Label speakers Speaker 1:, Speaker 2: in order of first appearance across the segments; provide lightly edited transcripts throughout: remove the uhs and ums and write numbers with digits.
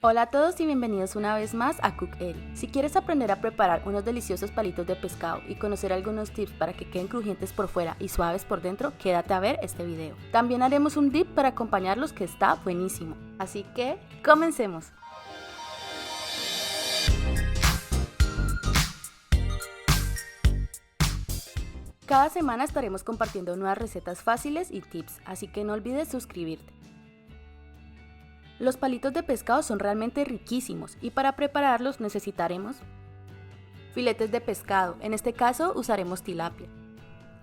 Speaker 1: Hola a todos y bienvenidos una vez más a Cook Eri. Si quieres aprender a preparar unos deliciosos palitos de pescado y conocer algunos tips para que queden crujientes por fuera y suaves por dentro, quédate a ver este video. También haremos un dip para acompañarlos que está buenísimo. Así que, ¡comencemos! Cada semana estaremos compartiendo nuevas recetas fáciles y tips, así que no olvides suscribirte. Los palitos de pescado son realmente riquísimos y para prepararlos necesitaremos filetes de pescado, en este caso usaremos tilapia,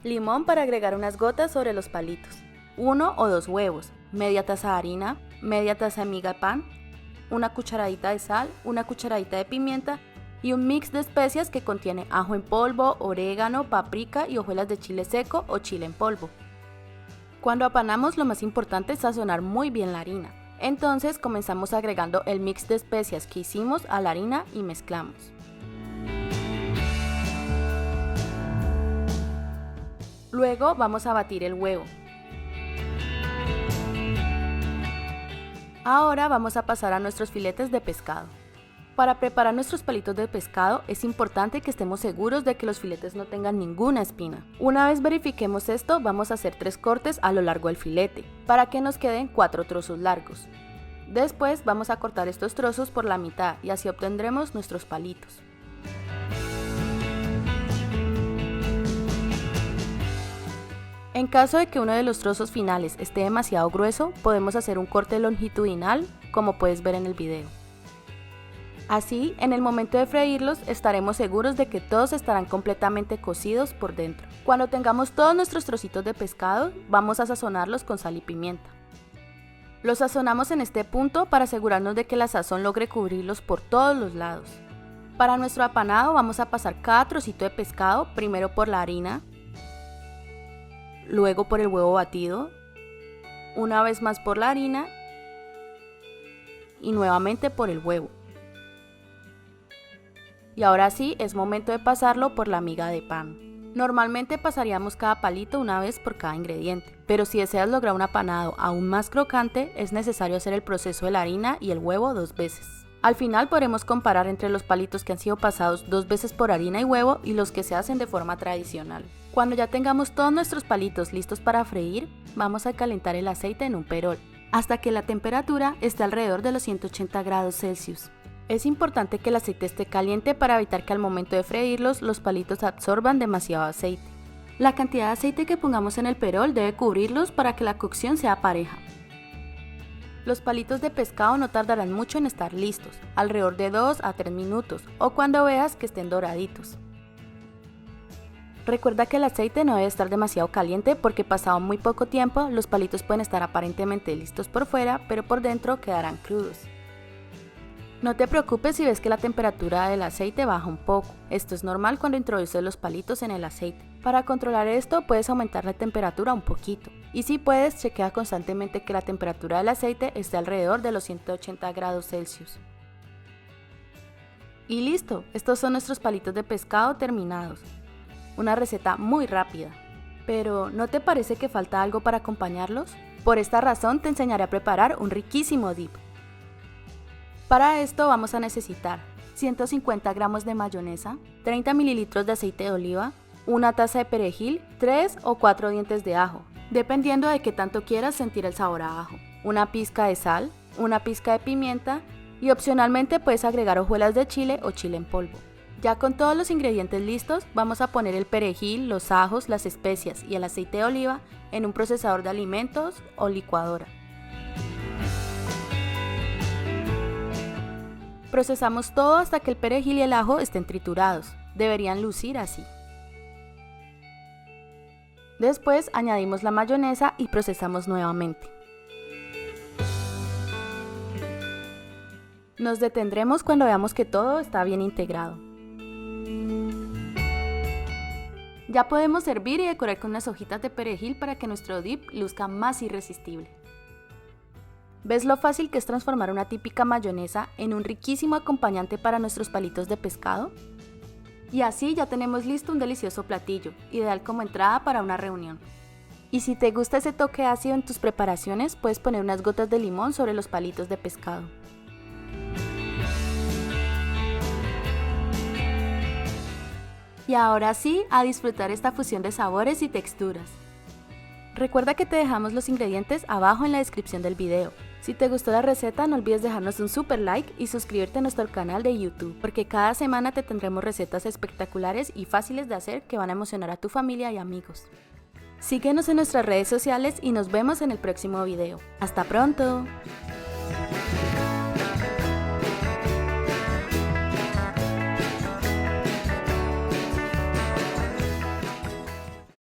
Speaker 1: limón para agregar unas gotas sobre los palitos, 1 o 2 huevos, media taza de harina, media taza de miga de pan, una cucharadita de sal, una cucharadita de pimienta y un mix de especias que contiene ajo en polvo, orégano, paprika y hojuelas de chile seco o chile en polvo. Cuando apanamos, lo más importante es sazonar muy bien la harina. Entonces comenzamos agregando el mix de especias que hicimos a la harina y mezclamos. Luego vamos a batir el huevo. Ahora vamos a pasar a nuestros filetes de pescado. Para preparar nuestros palitos de pescado es importante que estemos seguros de que los filetes no tengan ninguna espina. Una vez verifiquemos esto, vamos a hacer 3 cortes a lo largo del filete, para que nos queden 4 trozos largos. Después vamos a cortar estos trozos por la mitad y así obtendremos nuestros palitos. En caso de que uno de los trozos finales esté demasiado grueso, podemos hacer un corte longitudinal, como puedes ver en el video. Así, en el momento de freírlos, estaremos seguros de que todos estarán completamente cocidos por dentro. Cuando tengamos todos nuestros trocitos de pescado, vamos a sazonarlos con sal y pimienta. Los sazonamos en este punto para asegurarnos de que la sazón logre cubrirlos por todos los lados. Para nuestro apanado vamos a pasar cada trocito de pescado, primero por la harina, luego por el huevo batido, una vez más por la harina y nuevamente por el huevo. Y ahora sí, es momento de pasarlo por la miga de pan. Normalmente pasaríamos cada palito una vez por cada ingrediente, pero si deseas lograr un apanado aún más crocante, es necesario hacer el proceso de la harina y el huevo 2 veces. Al final podremos comparar entre los palitos que han sido pasados 2 veces por harina y huevo y los que se hacen de forma tradicional. Cuando ya tengamos todos nuestros palitos listos para freír, vamos a calentar el aceite en un perol, hasta que la temperatura esté alrededor de los 180 grados Celsius. Es importante que el aceite esté caliente para evitar que al momento de freírlos los palitos absorban demasiado aceite. La cantidad de aceite que pongamos en el perol debe cubrirlos para que la cocción sea pareja. Los palitos de pescado no tardarán mucho en estar listos, alrededor de 2 a 3 minutos o cuando veas que estén doraditos. Recuerda que el aceite no debe estar demasiado caliente porque pasado muy poco tiempo los palitos pueden estar aparentemente listos por fuera, pero por dentro quedarán crudos. No te preocupes si ves que la temperatura del aceite baja un poco, esto es normal cuando introduces los palitos en el aceite. Para controlar esto puedes aumentar la temperatura un poquito y si puedes chequea constantemente que la temperatura del aceite esté alrededor de los 180 grados Celsius. Y listo, estos son nuestros palitos de pescado terminados. Una receta muy rápida. Pero ¿no te parece que falta algo para acompañarlos? Por esta razón te enseñaré a preparar un riquísimo dip. Para esto vamos a necesitar 150 gramos de mayonesa, 30 mililitros de aceite de oliva, una taza de perejil, 3 o 4 dientes de ajo, dependiendo de qué tanto quieras sentir el sabor a ajo, una pizca de sal, una pizca de pimienta y opcionalmente puedes agregar hojuelas de chile o chile en polvo. Ya con todos los ingredientes listos, vamos a poner el perejil, los ajos, las especias y el aceite de oliva en un procesador de alimentos o licuadora. Procesamos todo hasta que el perejil y el ajo estén triturados, deberían lucir así. Después añadimos la mayonesa y procesamos nuevamente. Nos detendremos cuando veamos que todo está bien integrado. Ya podemos servir y decorar con unas hojitas de perejil para que nuestro dip luzca más irresistible. ¿Ves lo fácil que es transformar una típica mayonesa en un riquísimo acompañante para nuestros palitos de pescado? Y así ya tenemos listo un delicioso platillo, ideal como entrada para una reunión. Y si te gusta ese toque ácido en tus preparaciones, puedes poner unas gotas de limón sobre los palitos de pescado. Y ahora sí, a disfrutar esta fusión de sabores y texturas. Recuerda que te dejamos los ingredientes abajo en la descripción del video. Si te gustó la receta, no olvides dejarnos un super like y suscribirte a nuestro canal de YouTube, porque cada semana te tendremos recetas espectaculares y fáciles de hacer que van a emocionar a tu familia y amigos. Síguenos en nuestras redes sociales y nos vemos en el próximo video. ¡Hasta pronto!